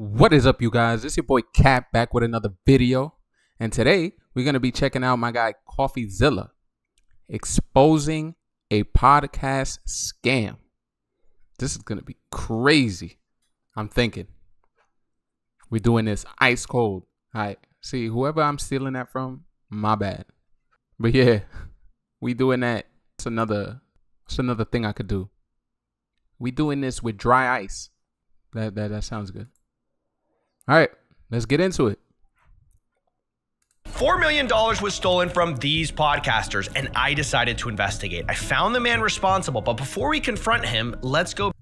What is up, you guys? It's your boy Cap back with another video. And today we're going to be checking out my guy CoffeeZilla exposing a podcast scam. This is going to be crazy. I'm thinking we're doing this ice cold. All right. See, whoever I'm stealing that from, my bad. But yeah, we doing that. It's another thing I could do. We doing this with dry ice. That sounds good. All right, let's get into it. $4 million was stolen from these podcasters, and I decided to investigate. I found the man responsible, but before we confront him, let's go.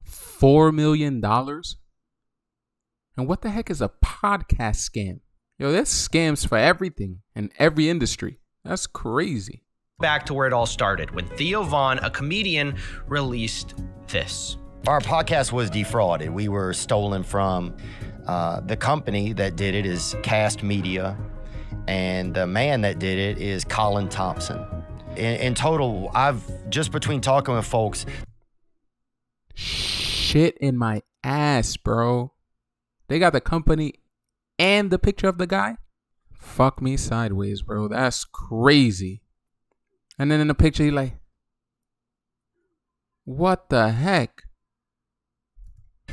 $4 million? And what the heck is a podcast scam? Yo, there's scams for everything in every industry. That's crazy. Back to where it all started, when Theo Von, a comedian, released this. Our podcast was defrauded. We were stolen from. The company that did it is Cast Media, and the man that did it is Colin Thompson. In total, I've just between talking with folks. Shit in my ass, bro. They got the company and the picture of the guy? Fuck me sideways, bro. That's crazy. And then in the picture, he like, what the heck?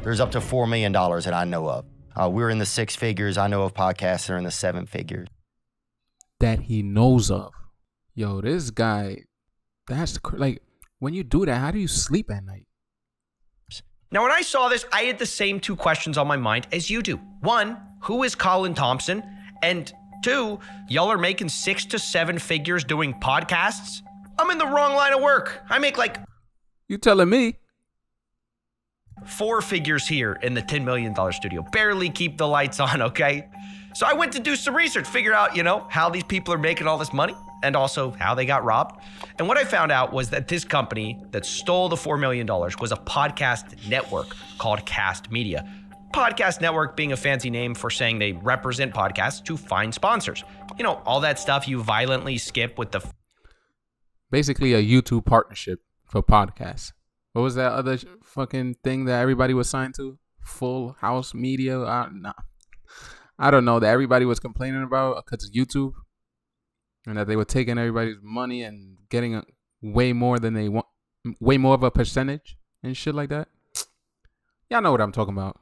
There's up to $4 million that I know of. We're in the six figures. I know of podcasts that are in the seven figures. That he knows of. Yo, this guy, that's like, when you do that, how do you sleep at night? Now, when I saw this, I had the same two questions on my mind as you do. One, who is Colin Thompson? And two, y'all are making 6 to 7 figures doing podcasts? I'm in the wrong line of work. I make like... You telling me? 4 figures here in the $10 million studio. Barely keep the lights on, okay? So I went to do some research, figure out, how these people are making all this money and also how they got robbed. And what I found out was that this company that stole the $4 million was a podcast network called Cast Media. Podcast network being a fancy name for saying they represent podcasts to find sponsors. All that stuff you violently skip with the... Basically a YouTube partnership for podcasts. What was that other fucking thing that everybody was signed to? Full House Media? Nah. I don't know, that everybody was complaining about because of YouTube. And that they were taking everybody's money and getting way more than they want. Way more of a percentage and shit like that. Y'all know what I'm talking about.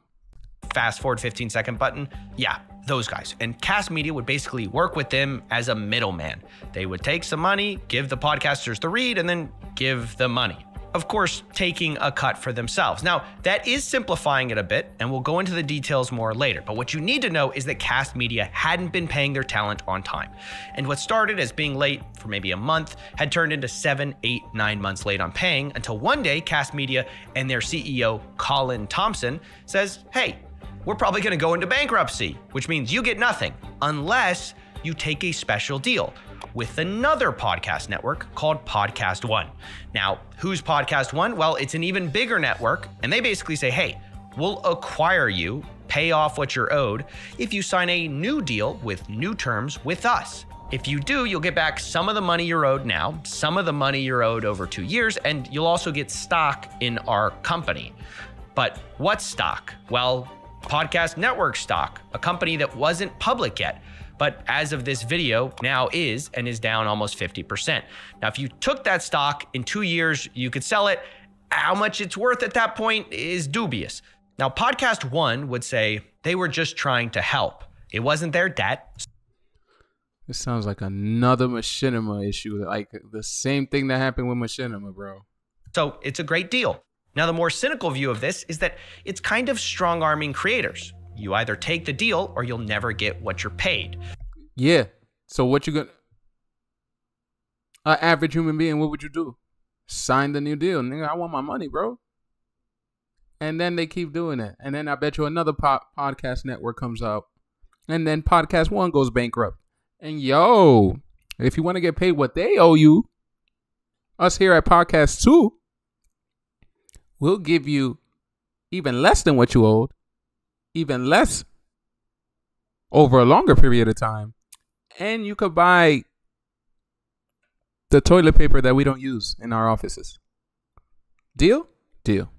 Fast forward 15-second button. Yeah, those guys. And Cast Media would basically work with them as a middleman. They would take some money, give the podcasters the read, and then give the money. Of course, taking a cut for themselves. Now, that is simplifying it a bit, and we'll go into the details more later. But what you need to know is that Cast Media hadn't been paying their talent on time. And what started as being late for maybe a month had turned into 7, 8, 9 months late on paying until one day Cast Media and their CEO, Colin Thompson, says, hey, we're probably going to go into bankruptcy, which means you get nothing unless you take a special deal with another podcast network called Podcast One. Now, who's Podcast One? Well, it's an even bigger network, and they basically say, hey, we'll acquire you, pay off what you're owed, if you sign a new deal with new terms with us. If you do, you'll get back some of the money you're owed now, some of the money you're owed over 2 years, and you'll also get stock in our company. But what stock? Well, Podcast Network stock, a company that wasn't public yet, but as of this video now is, and is down almost 50%. Now, if you took that stock in 2 years, you could sell it. How much it's worth at that point is dubious. Now, Podcast One would say they were just trying to help. It wasn't their debt. This sounds like another machinima issue, like the same thing that happened with machinima, bro. So it's a great deal. Now, the more cynical view of this is that it's kind of strong-arming creators. You either take the deal or you'll never get what you're paid. Yeah. So what you gonna... An average human being, what would you do? Sign the new deal. Nigga, I want my money, bro. And then they keep doing it. And then I bet you another podcast network comes out. And then Podcast One goes bankrupt. And yo, if you want to get paid what they owe you, us here at Podcast Two, we'll give you even less than what you owed. Even less over a longer period of time. And you could buy the toilet paper that we don't use in our offices. Deal? Deal.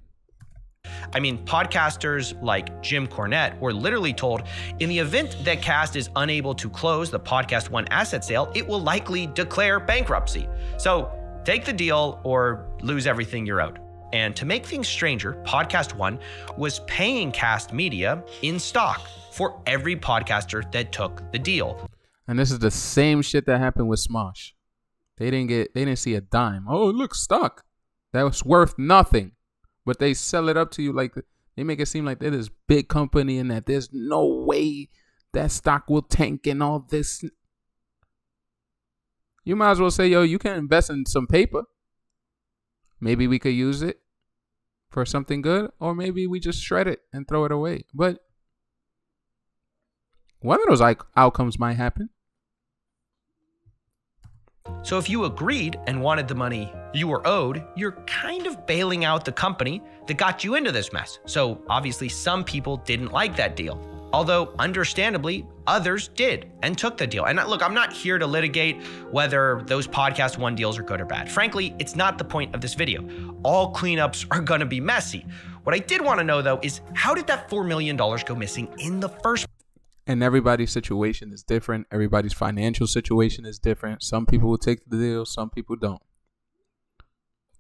I mean, podcasters like Jim Cornette were literally told, in the event that Cast is unable to close the Podcast One asset sale, it will likely declare bankruptcy. So take the deal or lose everything you're owed. And to make things stranger, Podcast One was paying Cast Media in stock for every podcaster that took the deal. And this is the same shit that happened with Smosh. They didn't see a dime. Oh, look, stock. That was worth nothing. But they sell it up to you like they make it seem like they're this big company and that there's no way that stock will tank and all this. You might as well say, yo, you can invest in some paper. Maybe we could use it for something good, or maybe we just shred it and throw it away. But one of those outcomes might happen. So if you agreed and wanted the money you were owed, you're kind of bailing out the company that got you into this mess. So obviously some people didn't like that deal. Although understandably, others did and took the deal. And look, I'm not here to litigate whether those Podcast One deals are good or bad. Frankly, it's not the point of this video. All cleanups are gonna be messy. What I did wanna know though is how did that $4 million go missing in the first place? And everybody's situation is different. Everybody's financial situation is different. Some people will take the deal, some people don't.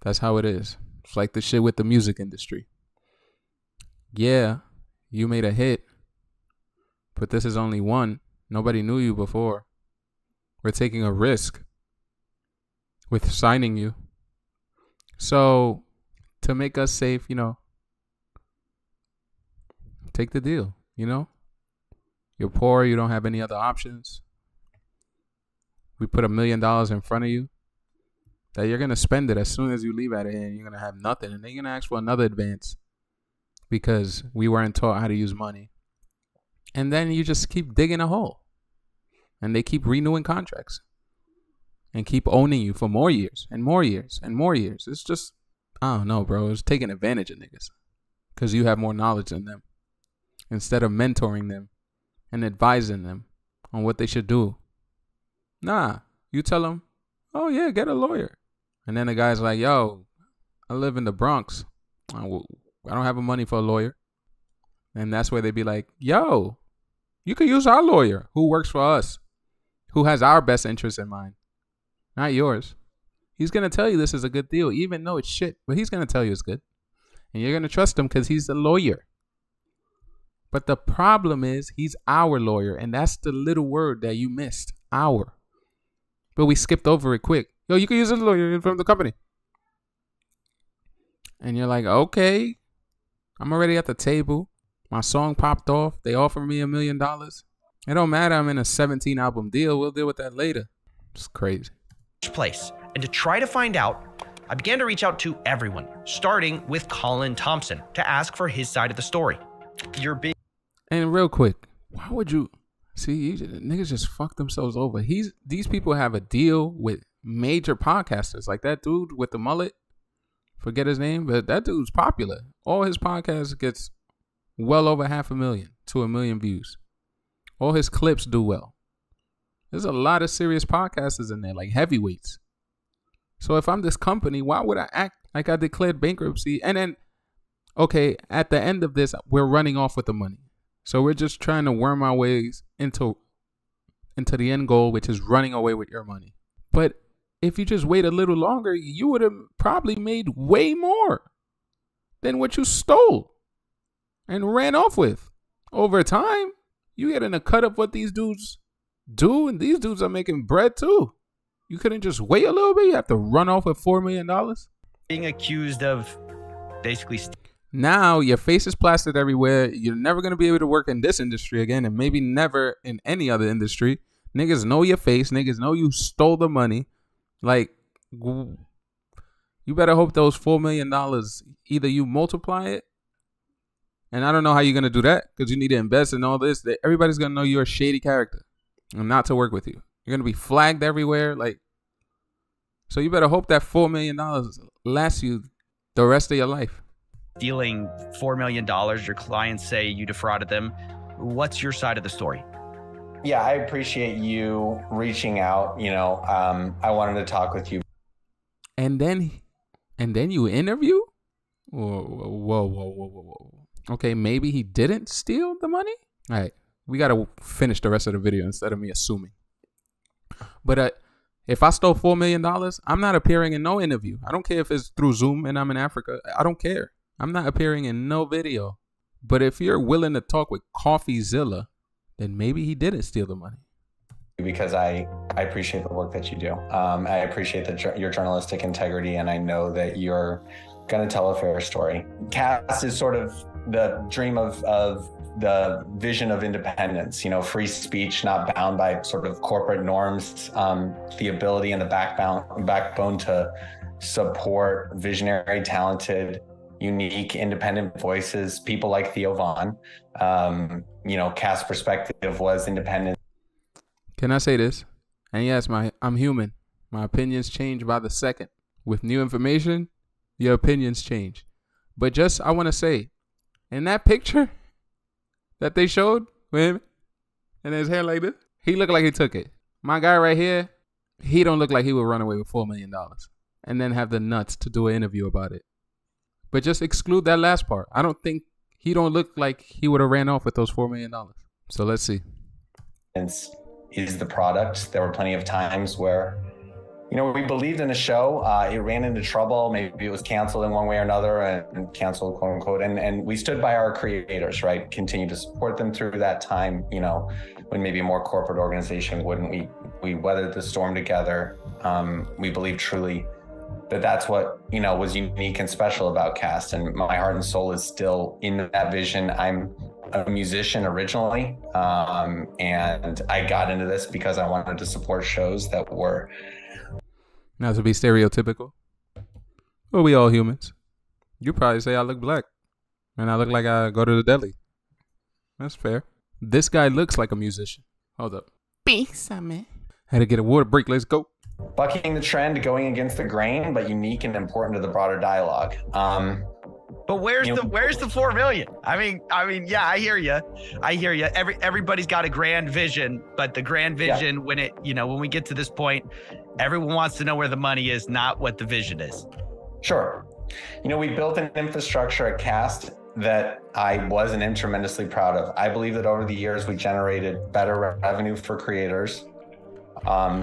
That's how it is. It's like the shit with the music industry. Yeah, you made a hit, but this is only one. Nobody knew you before. We're taking a risk with signing you. So to make us safe, take the deal, You're poor, you don't have any other options. We put $1 million in front of you that you're going to spend it as soon as you leave out of here and you're going to have nothing. And then you're going to ask for another advance because we weren't taught how to use money. And then you just keep digging a hole. And they keep renewing contracts and keep owning you for more years and more years and more years. It's just, I don't know, bro. It's taking advantage of niggas because you have more knowledge than them instead of mentoring them and advising them on what they should do. Nah, you tell them, oh yeah, get a lawyer. And then the guy's like, yo, I live in the Bronx. I don't have the money for a lawyer. And that's where they be like, yo, you could use our lawyer who works for us, who has our best interests in mind, not yours. He's going to tell you this is a good deal, even though it's shit, but he's going to tell you it's good. And you're going to trust him because he's a lawyer. But the problem is he's our lawyer, and that's the little word that you missed, our. But we skipped over it quick. Yo, you can use a lawyer from the company. And you're like, okay, I'm already at the table. My song popped off. They offered me $1 million. It don't matter. I'm in a 17 album deal. We'll deal with that later. It's crazy. Place. And to try to find out, I began to reach out to everyone, starting with Colin Thompson to ask for his side of the story. And real quick, why would you see niggas just fuck themselves over? These people have a deal with major podcasters, like that dude with the mullet. Forget his name, but that dude's popular. All his podcasts gets well over 500,000 to 1 million views. All his clips do well. There's a lot of serious podcasters in there, like heavyweights. So if I'm this company, why would I act like I declared bankruptcy? And then, okay, at the end of this, we're running off with the money. So we're just trying to worm our ways into the end goal, which is running away with your money. But if you just wait a little longer, you would have probably made way more than what you stole and ran off with. Over time, you get in a cut of what these dudes do, and these dudes are making bread too. You couldn't just wait a little bit? You have to run off with $4 million? Being accused of basically... Now your face is plastered everywhere. You're never going to be able to work in this industry again, and maybe never in any other industry. Niggas know your face. Niggas know you stole the money. Like, you better hope those $4 million, either you multiply it, and I don't know how you're going to do that because you need to invest in all this. Everybody's going to know you're a shady character and not to work with you. You're going to be flagged everywhere. So you better hope that $4 million lasts you the rest of your life. Stealing $4 million, your clients say you defrauded them. What's your side of the story? Yeah, I appreciate you reaching out. I wanted to talk with you. And then you interview? Whoa. Okay, maybe he didn't steal the money? All right, we got to finish the rest of the video instead of me assuming. But if I stole $4 million, I'm not appearing in no interview. I don't care if it's through Zoom and I'm in Africa. I don't care. I'm not appearing in no video. But if you're willing to talk with CoffeeZilla, then maybe he didn't steal the money. Because I appreciate the work that you do. I appreciate your journalistic integrity, and I know that you're going to tell a fair story. Cast is sort of the dream of the vision of independence, you know, free speech, not bound by sort of corporate norms, the ability and the backbone to support visionary, talented, unique, independent voices, people like Theo Von. You know, Cast's perspective was independent. Can I say this? And yes, I'm human. My opinions change by the second. With new information, your opinions change. But just, I want to say, in that picture that they showed with him and his hair like this, he looked like he took it. My guy right here, he don't look like he would run away with $4 million and then have the nuts to do an interview about it. But just exclude that last part. I don't think he don't look like he would have ran off with those $4 million. So let's see. Is the product. There were plenty of times where, you know, we believed in a show, it ran into trouble, maybe it was canceled in one way or another, and canceled, quote unquote, and we stood by our creators, right? Continue to support them through that time, you know, when maybe a more corporate organization wouldn't. We weathered the storm together. We believe truly that that's what, you know, was unique and special about Cast, and my heart and soul is still in that vision. I'm a musician originally, and I got into this because I wanted to support shows that were not to be stereotypical. Well, we all humans. You probably say I look black and I look like I go to the deli. That's fair. This guy looks like a musician. Hold up. Peace, man. Had to get a water break. Let's go. Bucking the trend, going against the grain, but unique and important to the broader dialogue. But where's the 4 million? I mean, yeah, I hear you. Everybody's got a grand vision, but the grand vision, when we get to this point, everyone wants to know where the money is, not what the vision is. Sure. You know, we built an infrastructure at Cast that I was and am tremendously proud of. I believe that over the years, we generated better revenue for creators,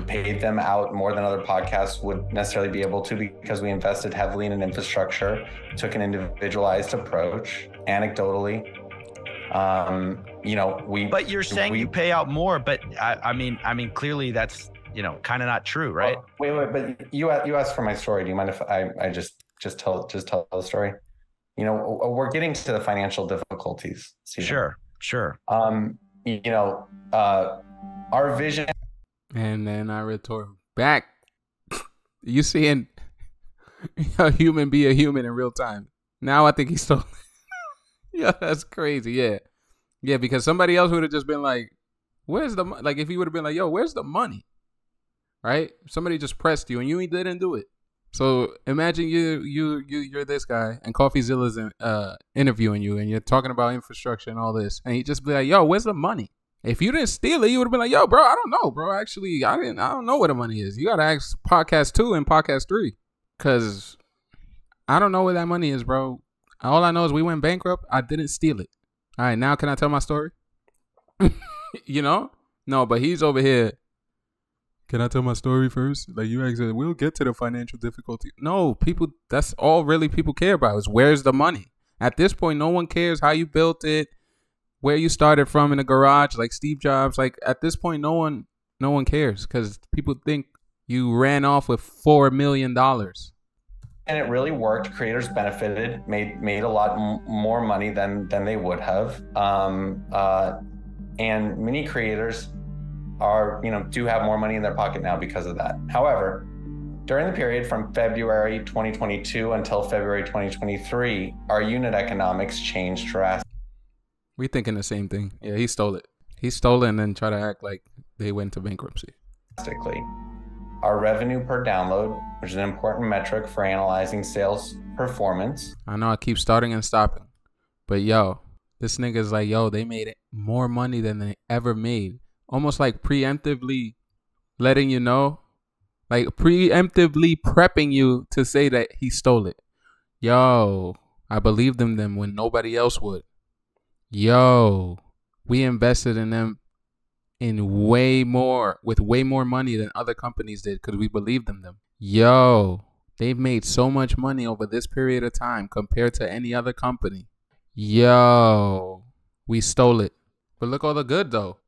paid them out more than other podcasts would necessarily be able to, because we invested heavily in an infrastructure, took an individualized approach, anecdotally. You know, But you're saying you pay out more, but I mean, clearly that's, you know, kind of not true, right? Wait, but you asked for my story. Do you mind if I just tell the story? You know, we're getting to the financial difficulties. Sure. You know, our vision. And then I retort back. You seeing a human be a human in real time. Now I think he stole. Yeah, that's crazy. Yeah, because somebody else would have just been like, "Where's the money?" Like if he would have been like, "Yo, where's the money?" Right? Somebody just pressed you and you didn't do it. So imagine you're this guy and CoffeeZilla's interviewing you and you're talking about infrastructure and all this, and he just be like, "Yo, where's the money?" If you didn't steal it, you would have been like, "Yo, bro, I don't know, bro. Actually, I don't know where the money is. You gotta ask podcast 2 and podcast 3, cause I don't know where that money is, bro. All I know is we went bankrupt. I didn't steal it. All right, now can I tell my story? You know? No, but he's over here. Can I tell my story first? Like you actually, we'll get to the financial difficulty. No, people. That's all really people care about is where's the money. At this point, no one cares how you built it, where you started from in a garage, like Steve Jobs. Like at this point, no one cares because people think you ran off with $4 million. And it really worked. Creators benefited, made a lot more money than they would have. And many creators do have more money in their pocket now because of that. However, during the period from February 2022 until February 2023, our unit economics changed drastically. We thinking the same thing. Yeah, he stole it. He stole it and then try to act like they went to bankruptcy. Our revenue per download, which is an important metric for analyzing sales performance. I know I keep starting and stopping, but yo, this nigga's like, yo, they made it more money than they ever made. Almost like preemptively letting you know, like preemptively prepping you to say that he stole it. Yo, I believed in them when nobody else would. Yo, we invested in them with way more money than other companies did because we believed in them. Yo, they've made so much money over this period of time compared to any other company. Yo, we stole it. But look all the good though.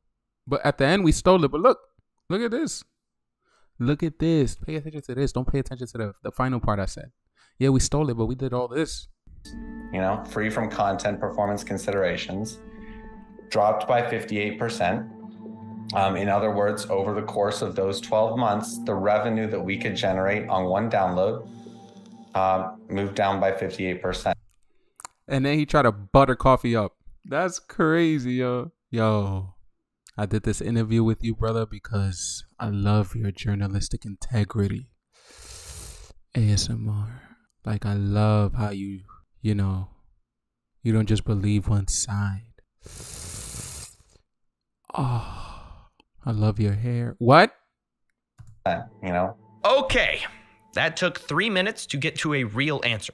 But at the end we stole it. But look at this. Look at this. Pay attention to this. Don't pay attention to the final part I said. Yeah, we stole it, but we did all this. You know, free from content performance considerations, dropped by 58%. In other words, over the course of those 12 months, the revenue that we could generate on one download moved down by 58%. And then he tried to butter coffee up. That's crazy, yo. Yo, I did this interview with you, brother, because I love your journalistic integrity. ASMR. Like, I love how you don't just believe one side. Oh, I love your hair. What? Okay, that took 3 minutes to get to a real answer.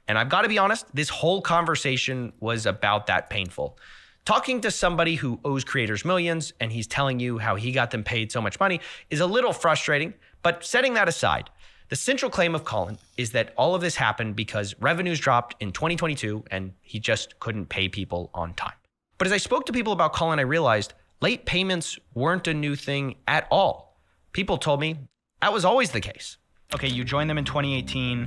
And I've got to be honest, this whole conversation was about that painful. Talking to somebody who owes creators millions and he's telling you how he got them paid so much money is a little frustrating, but setting that aside, the central claim of Colin is that all of this happened because revenues dropped in 2022 and he just couldn't pay people on time. But as I spoke to people about Colin, I realized late payments weren't a new thing at all. People told me that was always the case. Okay, you joined them in 2018.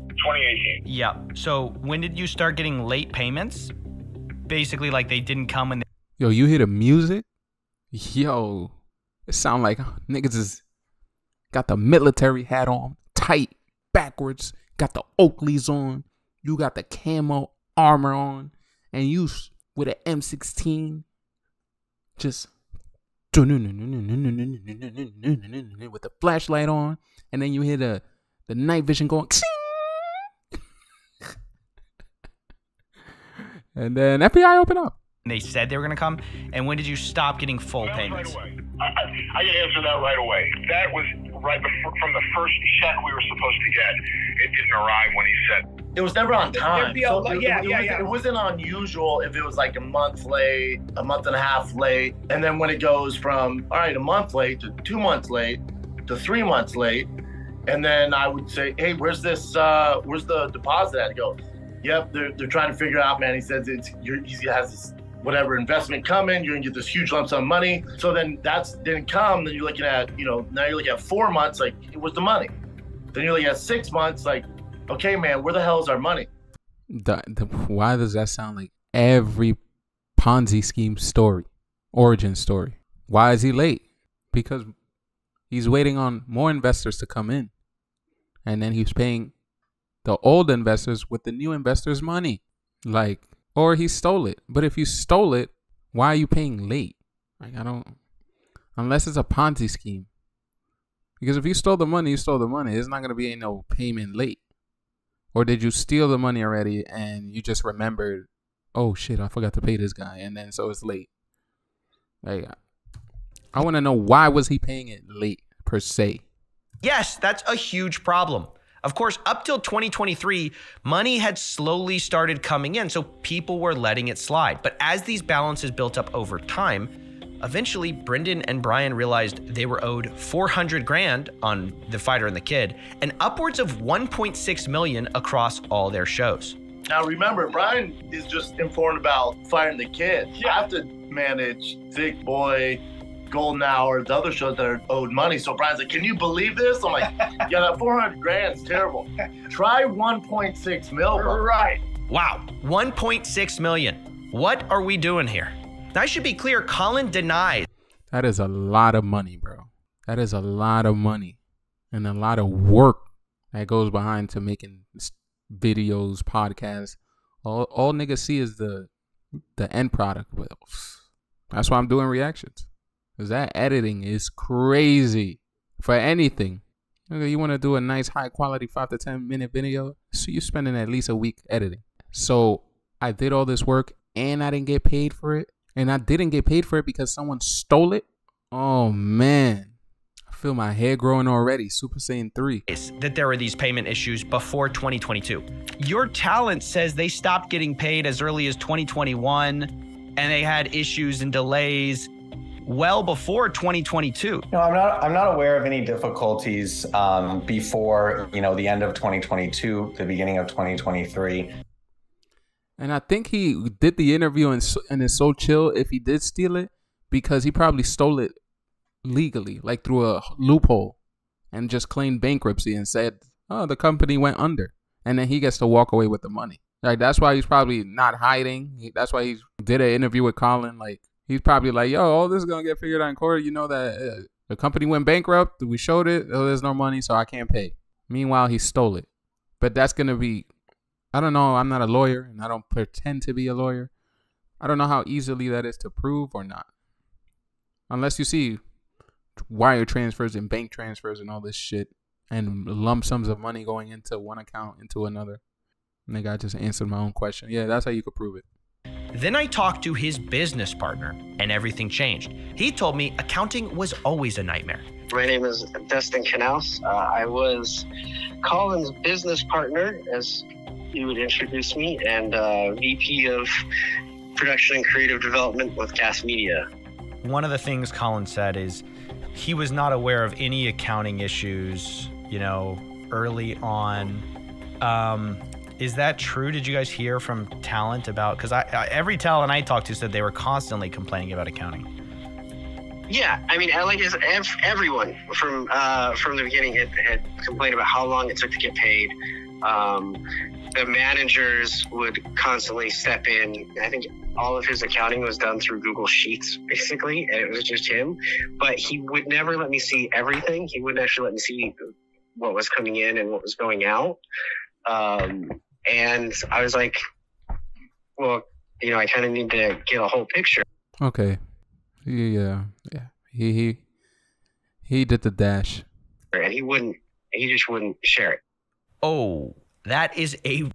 2018. Yeah. So when did you start getting late payments? Basically, like they didn't come when Yo, you hear the music? Yo, it sound like niggas is got the military hat on, tight, backwards, got the Oakleys on, you got the camo armor on, and you with an M16, just with the flashlight on, and then you hear the night vision going, and then FBI open up. they said they were going to come? And when did you stop getting full payments? Right away. I can answer that right away. That was right from the first check we were supposed to get. It didn't arrive when he said. It was never on time. It It wasn't unusual if it was like a month late, a month and a half late. And then when it goes from, all right, a month late to 2 months late to 3 months late. And then I would say, hey, where's the deposit at? I go, yep, they're trying to figure out, man. He says he has this whatever investment coming, you're gonna get this huge lump sum of money. So then that didn't come, then you're looking at, now you're looking at 4 months, like, it was the money. Then you're looking at 6 months, like, okay, man, where the hell is our money? Why does that sound like every Ponzi scheme story, origin story? Why is he late? Because he's waiting on more investors to come in. And then he's paying the old investors with the new investors' money. Like, or he stole it. But if you stole it, why are you paying late? Like, unless it's a Ponzi scheme. Because if you stole the money, you stole the money. There's not going to be no payment late. Or did you steal the money already and you just remembered, oh shit, I forgot to pay this guy, and then so it's late. Like, I want to know, why was he paying it late per se? Yes, that's a huge problem. Of course, up till 2023, money had slowly started coming in, so people were letting it slide. But as these balances built up over time, eventually Brendan and Brian realized they were owed 400 grand on The Fighter and the Kid and upwards of 1.6 million across all their shows. Now remember, Brian is just informed about Fire and the Kid. Yeah. I have to manage Thick Boy, Golden Hour, the other shows that are owed money. So Brian's like, can you believe this? I'm like, yeah, that 400 grand is terrible. Try 1.6 mil, bro. Right. Wow, 1.6 million. What are we doing here? Now, I should be clear, Colin denies. That is a lot of money, bro. That is a lot of money and a lot of work that goes behind to making videos, podcasts. All niggas see is the end product. That's why I'm doing reactions. Because that editing is crazy for anything. Okay, you want to do a nice high quality 5 to 10 minute video, so you're spending at least a week editing. So I did all this work and I didn't get paid for it. And I didn't get paid for it because someone stole it. Oh man, I feel my hair growing already. Super Saiyan 3. That there were these payment issues before 2022. Your talent says they stopped getting paid as early as 2021, and they had issues and delays well before 2022. No, I'm not aware of any difficulties before, the end of 2022, the beginning of 2023. And I think he did the interview and is so chill if he did steal it, because he probably stole it legally, like through a loophole, and just claimed bankruptcy and said, oh, the company went under. And then he gets to walk away with the money. Like, that's why he's probably not hiding. That's why he did an interview with Colin. Like, he's probably like, yo, all this is going to get figured out in court. You know that the company went bankrupt. We showed it. Oh, there's no money, so I can't pay. Meanwhile, he stole it. But that's going to be, I don't know. I'm not a lawyer, and I don't pretend to be a lawyer. I don't know how easily that is to prove or not. Unless you see wire transfers and bank transfers and all this shit, and lump sums of money going into one account into another. And the guy just answered my own question. Yeah, that's how you could prove it. Then I talked to his business partner, and everything changed. He told me accounting was always a nightmare. My name is Dustin Canals. I was Colin's business partner, as you would introduce me, and VP of Production and Creative Development with Cast Media. One of the things Colin said is he was not aware of any accounting issues, early on. Is that true? Did you guys hear from talent about, because every talent I talked to said they were constantly complaining about accounting. Yeah, I mean, everyone from the beginning had complained about how long it took to get paid. The managers would constantly step in. I think all of his accounting was done through Google Sheets, basically, and it was just him. But he would never let me see everything. He wouldn't actually let me see what was coming in and what was going out. And I was like, well, I kind of need to get a whole picture. Okay. Yeah. He did the dash. And he just wouldn't share it. Oh, that is a...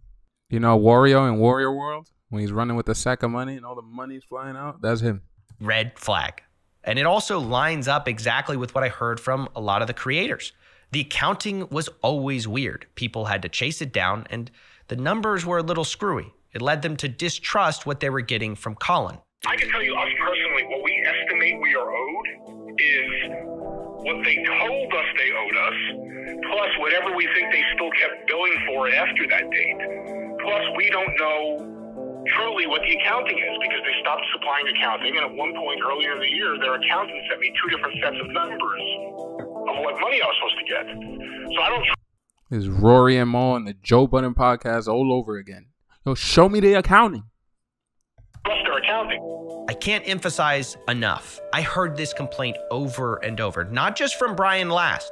Wario in Warrior World? When he's running with the sack of money and all the money's flying out? That's him. Red flag. And it also lines up exactly with what I heard from a lot of the creators. The accounting was always weird. People had to chase it down, and the numbers were a little screwy. It led them to distrust what they were getting from Colin. I can tell you, us personally, what we estimate we are owed is what they told us they owed us, plus whatever we think they still kept billing for after that date. Plus, we don't know truly what the accounting is, because they stopped supplying accounting, and at one point earlier in the year, their accountant sent me 2 different sets of numbers of what money I was supposed to get. So I don't... It's Rory and Mo and the Joe Budden podcast all over again. Yo, show me the accounting. trust their accounting. I can't emphasize enough. I heard this complaint over and over, not just from Brian Last.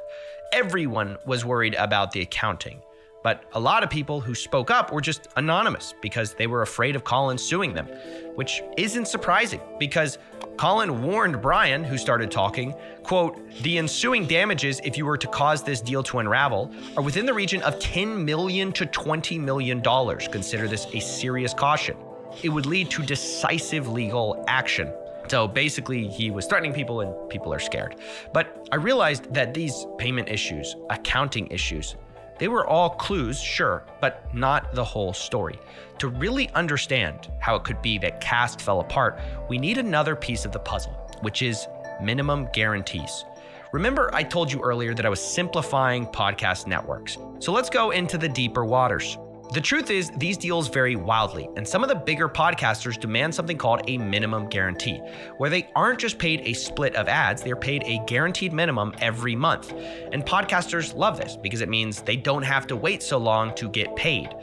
Everyone was worried about the accounting. But a lot of people who spoke up were just anonymous because they were afraid of Colin suing them, which isn't surprising because Colin warned Brian, who started talking, quote, "The ensuing damages if you were to cause this deal to unravel are within the region of $10 million to $20 million. Consider this a serious caution. It would lead to decisive legal action." So basically, he was threatening people and people are scared. But I realized that these payment issues, accounting issues, they were all clues, sure, but not the whole story. To really understand how it could be that Cast fell apart, we need another piece of the puzzle, which is minimum guarantees. Remember, I told you earlier that I was simplifying podcast networks. So let's go into the deeper waters. The truth is, these deals vary wildly, and some of the bigger podcasters demand something called a minimum guarantee, where they aren't just paid a split of ads, they're paid a guaranteed minimum every month. And podcasters love this because it means they don't have to wait so long to get paid.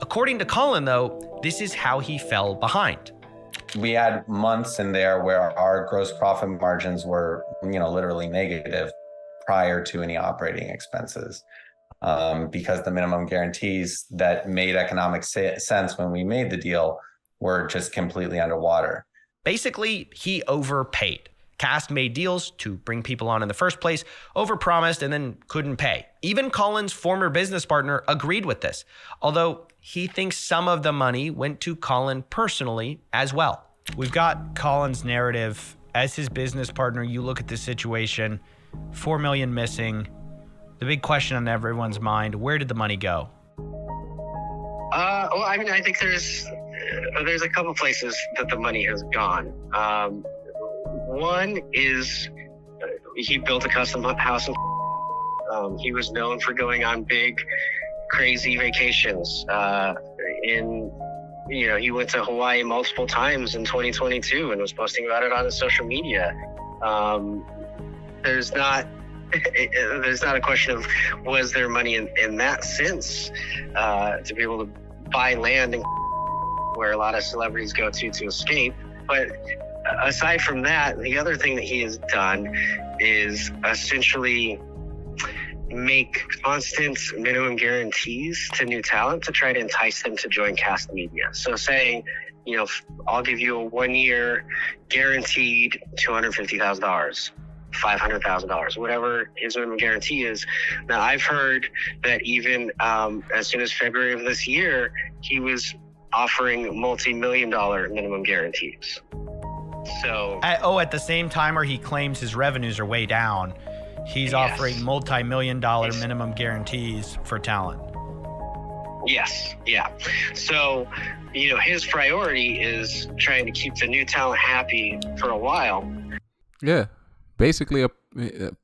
According to Colin, though, this is how he fell behind. We had months in there where our gross profit margins were, literally negative prior to any operating expenses. Because the minimum guarantees that made economic sense when we made the deal were just completely underwater. Basically, he overpaid. Cast made deals to bring people on in the first place, overpromised, and then couldn't pay. Even Colin's former business partner agreed with this, although he thinks some of the money went to Colin personally as well. We've got Colin's narrative. As his business partner, you look at this situation, $4 million missing. The big question on everyone's mind, where did the money go? Well, I mean, I think there's a couple places that the money has gone. One is he built a custom house. He was known for going on big, crazy vacations. He went to Hawaii multiple times in 2022 and was posting about it on his social media. There's not a question of was there money in that sense to be able to buy land and where a lot of celebrities go to escape. But aside from that, the other thing that he has done is essentially make constant minimum guarantees to new talent to try to entice them to join cast media. So saying, I'll give you a 1 year guaranteed $250,000, $500,000, whatever his minimum guarantee is. Now, I've heard that even as soon as February of this year, he was offering multi-million-dollar minimum guarantees. So at the same time where he claims his revenues are way down, he's offering multi-million-dollar minimum guarantees for talent. Yes, yeah. So, his priority is trying to keep the new talent happy for a while. Yeah, basically a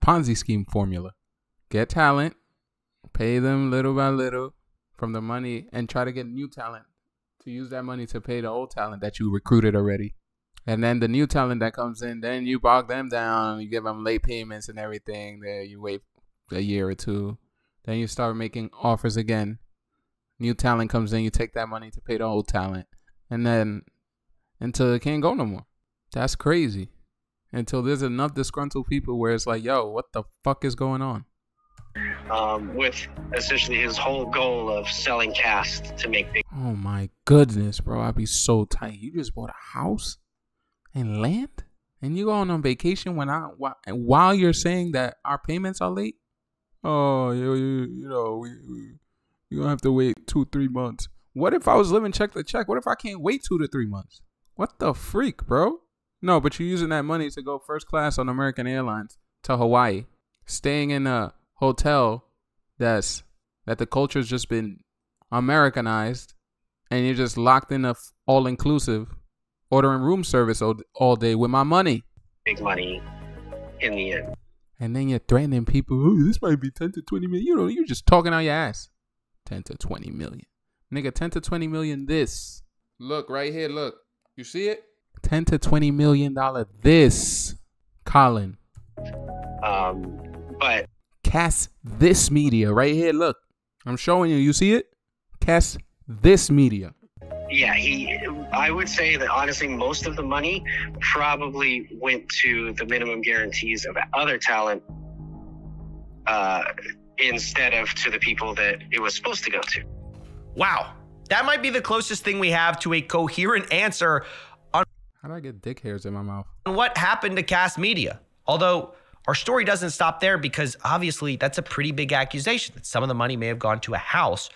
Ponzi scheme formula. Get talent, pay them little by little from the money, and try to get new talent to use that money to pay the old talent that you recruited already. And then the new talent that comes in, then you bog them down, you give them late payments and everything. There, you wait a year or two. Then you start making offers again. New talent comes in, you take that money to pay the old talent. And then until it can't go no more. That's crazy. Until there's enough disgruntled people where it's like, yo, what the fuck is going on? With essentially his whole goal of selling cast to make big. Oh my goodness, bro. I'd be so tight. You just bought a house and land? And you going on vacation while you're saying that our payments are late? Oh, you're gonna have to wait 2-3 months. What if I was living check to check? What if I can't wait 2 to 3 months? What the freak, bro? No, but you're using that money to go first class on American Airlines to Hawaii, staying in a hotel that the culture's just been Americanized, and you're just locked in a all-inclusive, ordering room service all day with my money. Big money in the end. And then you're threatening people, oh, this might be 10 to 20 million. You're just talking out your ass. 10 to 20 million. Nigga, 10 to 20 million this. Look, right here, look. You see it? 10 to 20 million dollar this. Colin. But Cast this media right here, look. I'm showing you. You see it? Cast this media. Yeah, I would say that honestly, most of the money probably went to the minimum guarantees of other talent instead of to the people that it was supposed to go to. Wow. That might be the closest thing we have to a coherent answer on how did I get dick hairs in my mouth? What happened to cast media. Although our story doesn't stop there, because obviously that's a pretty big accusation that some of the money may have gone to a house.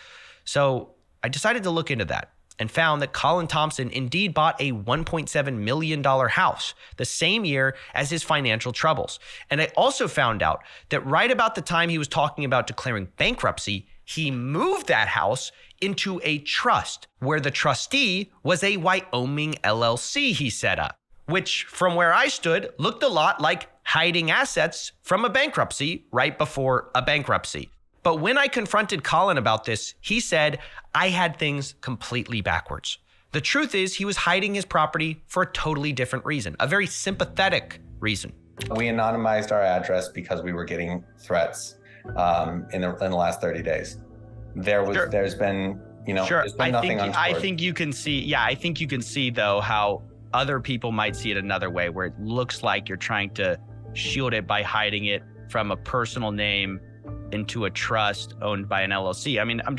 So I decided to look into that and found that Colin Thompson indeed bought a $1.7 million house the same year as his financial troubles. And I also found out that right about the time he was talking about declaring bankruptcy, he moved that house into a trust where the trustee was a Wyoming LLC he set up, which from where I stood looked a lot like hiding assets from a bankruptcy right before a bankruptcy. But when I confronted Colin about this, he said I had things completely backwards. The truth is he was hiding his property for a totally different reason, a very sympathetic reason. We anonymized our address because we were getting threats in the last 30 days. There's been, there's been nothing untoward. I think you can see though how other people might see it another way, where it looks like you're trying to shield it by hiding it from a personal name into a trust owned by an LLC. I mean, I'm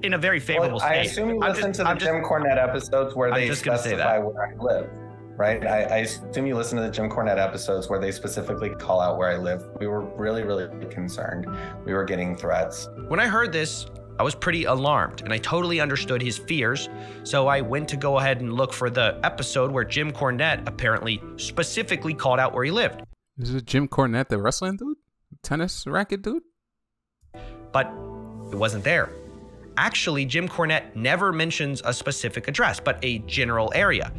in a very favorable state. I assume you listen to the Jim Cornette episodes where they specify where I live, right? I assume you listen to the Jim Cornette episodes where they specifically call out where I live. We were really, really concerned. We were getting threats. When I heard this, I was pretty alarmed, and I totally understood his fears. So I went to go ahead and look for the episode where Jim Cornette apparently specifically called out where he lived. Is it Jim Cornette, the wrestling dude? Tennis racket dude? But it wasn't there. Actually, Jim Cornette never mentions a specific address, but a general area.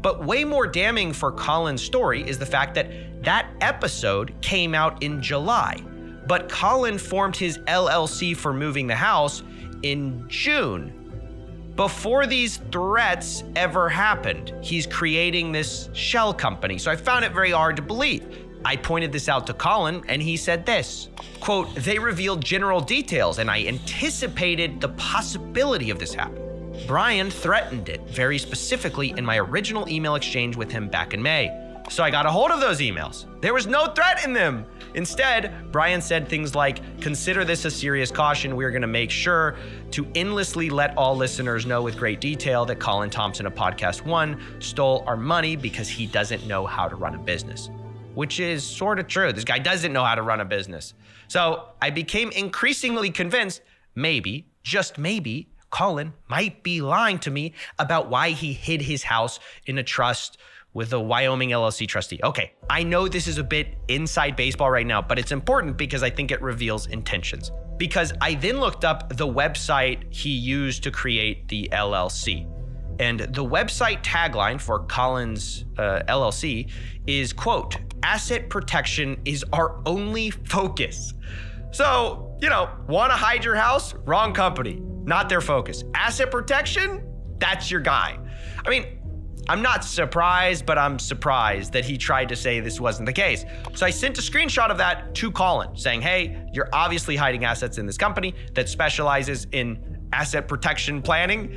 But way more damning for Colin's story is the fact that that episode came out in July, but Colin formed his LLC for moving the house in June. Before these threats ever happened, he's creating this shell company. So I found it very hard to believe. I pointed this out to Colin and he said this, quote, "They revealed general details and I anticipated the possibility of this happening. Brian threatened it very specifically in my original email exchange with him back in May. So I got a hold of those emails. There was no threat in them. Instead, Brian said things like, consider this a serious caution. We are going to make sure to endlessly let all listeners know with great detail that Colin Thompson of Podcast One stole our money because he doesn't know how to run a business. Which is sort of true. This guy doesn't know how to run a business. So I became increasingly convinced maybe, just maybe, Colin might be lying to me about why he hid his house in a trust with a Wyoming LLC trustee. Okay, I know this is a bit inside baseball right now, but it's important because I think it reveals intentions. Because I then looked up the website he used to create the LLC. And the website tagline for Colin's LLC is, quote, asset protection is our only focus. So, want to hide your house? Wrong company, not their focus. Asset protection? That's your guy. I mean, I'm not surprised, but I'm surprised that he tried to say this wasn't the case. So I sent a screenshot of that to Colin saying, hey, you're obviously hiding assets in this company that specializes in asset protection planning,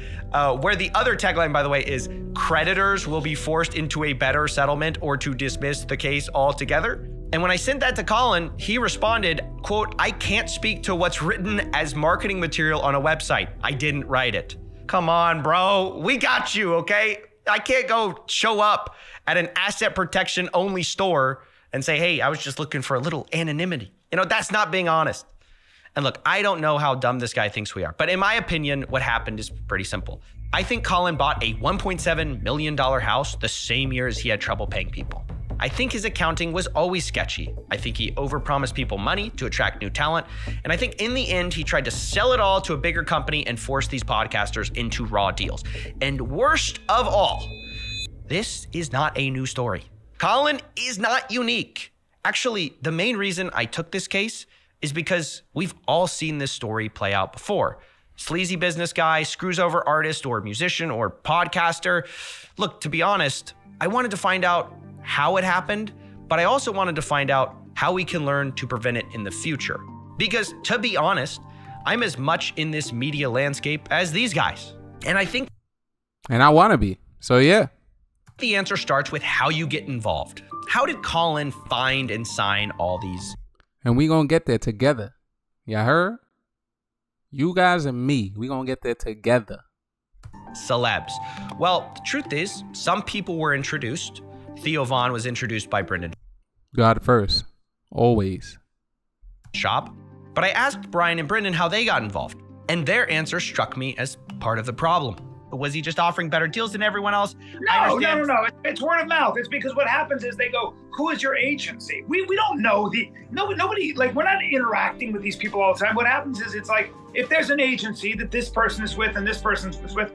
where the other tagline, by the way, is creditors will be forced into a better settlement or to dismiss the case altogether. And when I sent that to Colin, he responded, quote, I can't speak to what's written as marketing material on a website. I didn't write it. Come on, bro. We got you, okay? I can't go show up at an asset protection only store and say, hey, I was just looking for a little anonymity. That's not being honest. And look, I don't know how dumb this guy thinks we are, but in my opinion, what happened is pretty simple. I think Colin bought a $1.7 million house the same year as he had trouble paying people. I think his accounting was always sketchy. I think he overpromised people money to attract new talent. And I think in the end, he tried to sell it all to a bigger company and force these podcasters into raw deals. And worst of all, this is not a new story. Colin is not unique. Actually, the main reason I took this case is because we've all seen this story play out before. Sleazy business guy screws over artist or musician or podcaster. Look, to be honest, I wanted to find out how it happened, but I also wanted to find out how we can learn to prevent it in the future. Because to be honest, I'm as much in this media landscape as these guys. And I want to be. So yeah. The answer starts with how you get involved. How did Colin find and sign all these? And we gonna get there together. You heard? You guys and me, we gonna get there together. Celebs. Well, the truth is, some people were introduced. Theo Vaughn was introduced by Brendan God first, always. Shop. But I asked Brian and Brendan how they got involved, and their answer struck me as part of the problem. Was he just offering better deals than everyone else? No. It's word of mouth. It's because what happens is they go, who is your agency? We don't know nobody, like, we're not interacting with these people all the time. What happens is it's like, if there's an agency that this person is with and this person is with,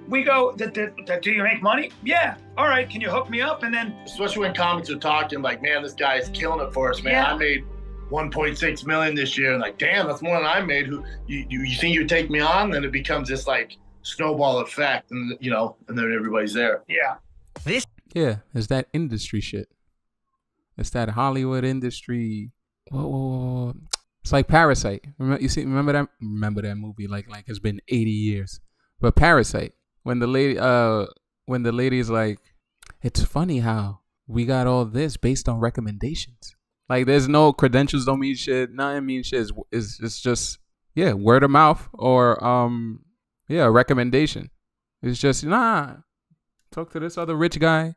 we go, do you make money? Yeah. All right. Can you hook me up? And then, especially when comics are talking like, man, this guy's killing it for us, man. Yeah. I made 1.6 million this year. And like, damn, that's more than I made. You think you take me on? Then it becomes this like snowball effect, and and then everybody's there. Yeah. It's that industry shit. It's that Hollywood industry. Whoa. It's like Parasite. Remember that movie? Like it's been 80 years. But Parasite, when the lady's like, it's funny how we got all this based on recommendations. Like, there's no credentials, don't mean shit. Nothing means shit. It's just word of mouth or a recommendation. It's just, talk to this other rich guy.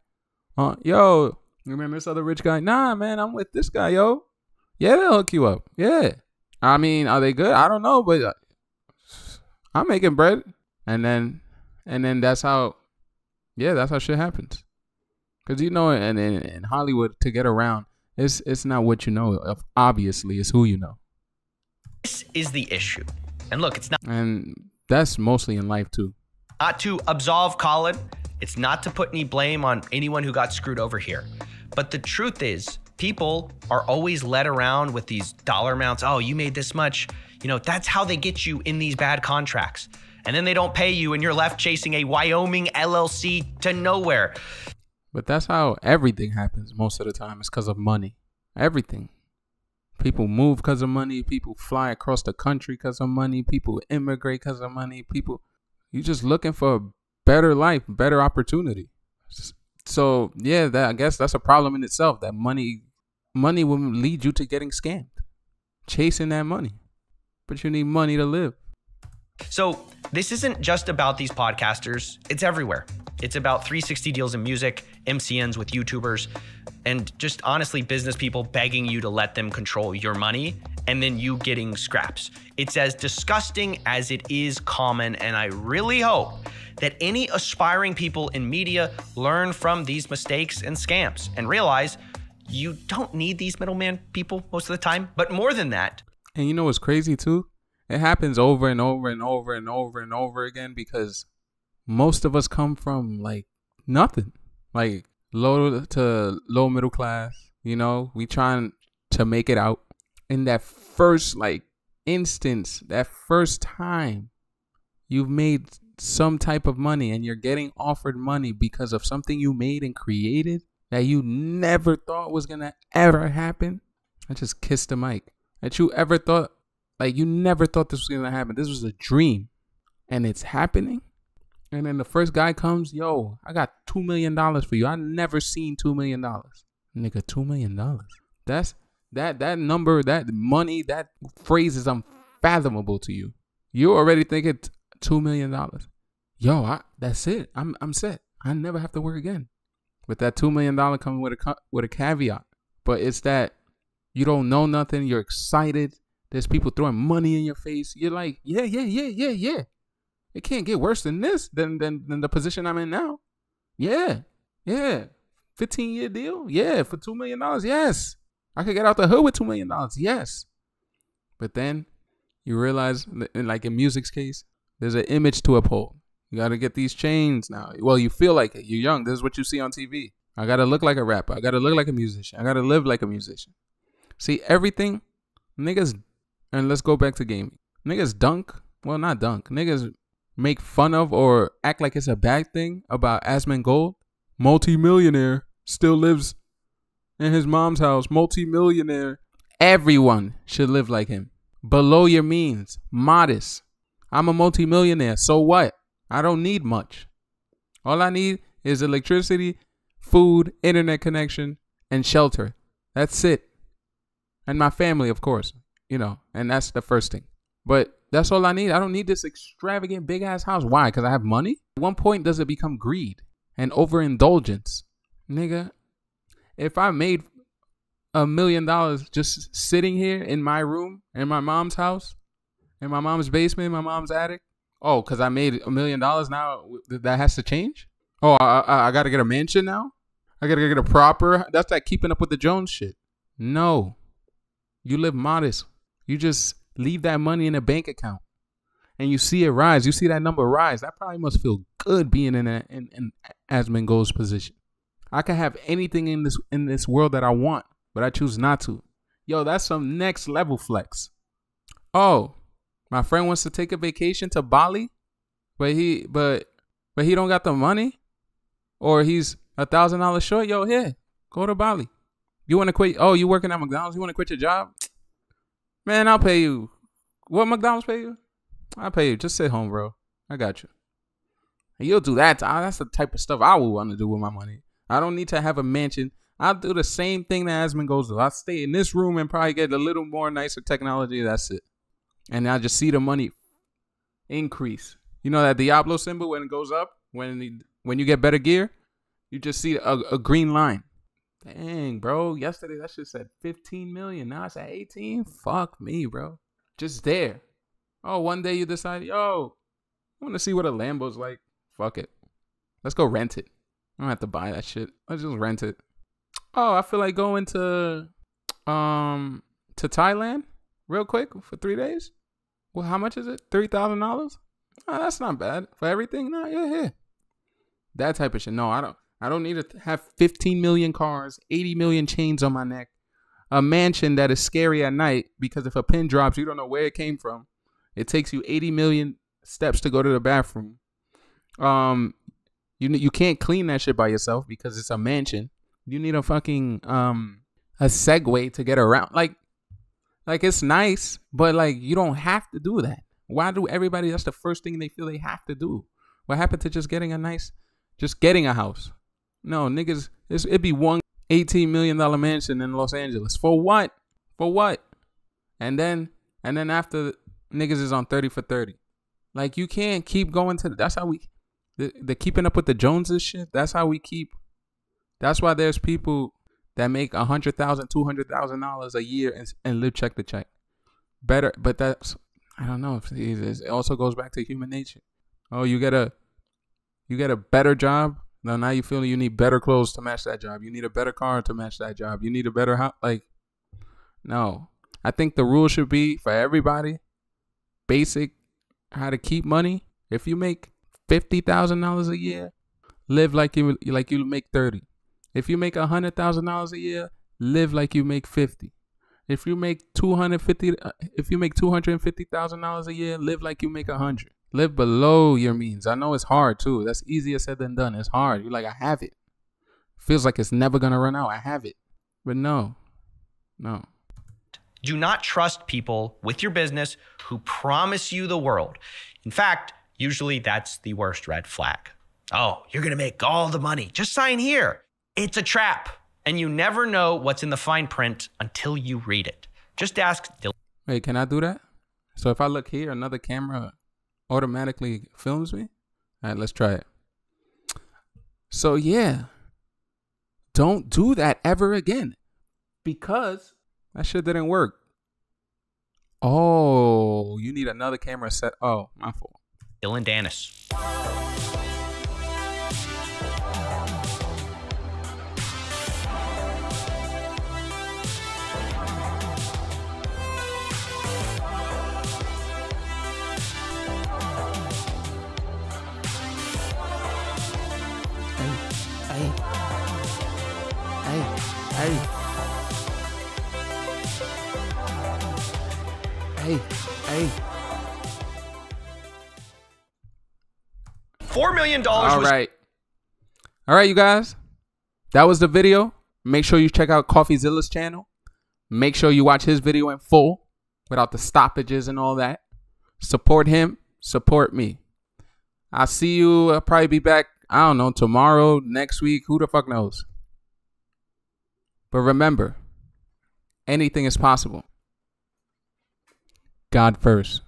Yo, remember this other rich guy? Nah, man, I'm with this guy, yo. Yeah, they'll hook you up. Yeah. I mean, are they good? I don't know, but I'm making bread. And then that's how shit happens. Because, in Hollywood, to get around, It's not what you know. Obviously, it's who you know. This is the issue. And look, it's not. And that's mostly in life too. Not to absolve Colin. It's not to put any blame on anyone who got screwed over here. But the truth is, people are always led around with these dollar amounts. Oh, you made this much. You know, that's how they get you in these bad contracts. And then they don't pay you and you're left chasing a Wyoming LLC to nowhere. But that's how everything happens most of the time. It's because of money. Everything. People move because of money. People fly across the country because of money. People immigrate because of money. You're just looking for a better life, better opportunity. So yeah, I guess that's a problem in itself. That money will lead you to getting scammed, chasing that money. But you need money to live. So this isn't just about these podcasters. It's everywhere. It's about 360 deals in music, MCNs with YouTubers, and just honestly business people begging you to let them control your money and then you getting scraps. It's as disgusting as it is common, and I really hope that any aspiring people in media learn from these mistakes and scams and realize you don't need these middleman people most of the time, but more than that. And you know what's crazy too? It happens over and over and over and over and over again because most of us come from like nothing, like low to low middle class. You know, we trying to make it out. In that first like instance, that first time you've made some type of money and you're getting offered money because of something you made and created that you never thought was gonna ever happen. I just kissed the mic. That you ever thought, like you never thought this was gonna happen. This was a dream and it's happening. And then the first guy comes, yo, I got $2 million for you. I never seen $2 million. Nigga, $2 million. That's that number, that money, that phrase is unfathomable to you. You already think it's $2 million. Yo, that's it. I'm set. I never have to work again. With that $2 million coming with a caveat. But it's that you don't know nothing. You're excited. There's people throwing money in your face. You're like, yeah. It can't get worse than this, than the position I'm in now. Yeah. 15-year deal? Yeah, for $2 million. Yes. I could get out the hood with $2 million. Yes. But then you realize, like in music's case, there's an image to uphold. You got to get these chains now. Well, you feel like it. You're young. This is what you see on TV. I got to look like a rapper. I got to look like a musician. I got to live like a musician. See, everything, niggas, and let's go back to gaming. Niggas dunk. Well, not dunk. Niggas make fun of or act like it's a bad thing about Asmongold. Multi-millionaire, still lives in his mom's house. Multi-millionaire. Everyone should live like him. Below your means. Modest. I'm a multi-millionaire. So what? I don't need much. All I need is electricity, food, internet connection, and shelter. That's it. And my family, of course. You know, and that's the first thing. But that's all I need. I don't need this extravagant big ass house. Why? Because I have money? At one point, does it become greed and overindulgence? Nigga, if I made $1 million just sitting here in my room, in my mom's house, in my mom's basement, my mom's attic, oh, because I made $1 million now, that has to change? Oh, I got to get a mansion now? I got to get a proper, that's like keeping up with the Jones shit. No. You live modest. You just leave that money in a bank account and you see it rise. You see that number rise. That probably must feel good being in Asmongold's position. I can have anything in this world that I want, but I choose not to. Yo, that's some next level flex. Oh, my friend wants to take a vacation to Bali, but he don't got the money, or he's $1,000 short. Yo, here, go to Bali. You want to quit? Oh, you working at McDonald's? You want to quit your job? Man, I'll pay you. What McDonald's pay you? I'll pay you. Just sit home, bro. I got you. And you'll do that. That's the type of stuff I would want to do with my money. I don't need to have a mansion. I'll do the same thing that Asmongold does. I'll stay in this room and probably get a little more nicer technology. That's it. And I just see the money increase. You know that Diablo symbol when it goes up? When you get better gear? You just see a green line. Dang, bro. Yesterday that shit said 15 million. Now it's at 18. Fuck me, bro. Just there. Oh, one day you decide, yo, I want to see what a Lambo's like. Fuck it. Let's go rent it. I don't have to buy that shit. Let's just rent it. oh, I feel like going to Thailand real quick for 3 days. Well, how much is it? $3,000? Oh, that's not bad for everything. No, yeah. That type of shit. No, I don't need to have 15 million cars, 80 million chains on my neck, a mansion that is scary at night because if a pin drops, you don't know where it came from. It takes you 80 million steps to go to the bathroom. You can't clean that shit by yourself because it's a mansion. You need a fucking a Segway to get around. Like it's nice, but like you don't have to do that. Why do everybody? That's the first thing they feel they have to do. What happened to just getting a house? No, niggas, it'd be one $18 million mansion in Los Angeles. For what? For what? And then after niggas is on 30 for 30. Like you can't keep going to that's how we the keeping up with the Joneses shit. That's how we keep. That's why there's people that make $100,000, $200,000 a year and live check to check. Better, but that's I don't know if it also goes back to human nature. Oh, you get a better job. Now you feel you need better clothes to match that job. You need a better car to match that job. You need a better house. Like, no. I think the rule should be for everybody. Basic, how to keep money. If you make $50,000 a year, live like you make 30. If you make $100,000 a year, live like you make 50. If you make $250,000 a year, live like you make 100. Live below your means. I know it's hard too. That's easier said than done. It's hard. You're like, I have it. Feels like it's never gonna run out. I have it. But no. Do not trust people with your business who promise you the world. In fact, usually that's the worst red flag. Oh, you're gonna make all the money. Just sign here. It's a trap. And you never know what's in the fine print until you read it. Just ask. Wait, can I do that? So if I look here, another camera automatically films me? All right, let's try it. So yeah, don't do that ever again because that shit didn't work. Oh, you need another camera set. Oh, my fault. Dylan Dennis. Hey. $4 million All right, you guys. That was the video. Make sure you check out CoffeeZilla's channel. Make sure you watch his video in full without the stoppages and all that. Support him. Support me. I'll see you. I'll probably be back, I don't know, tomorrow, next week. Who the fuck knows? But remember, anything is possible. God first.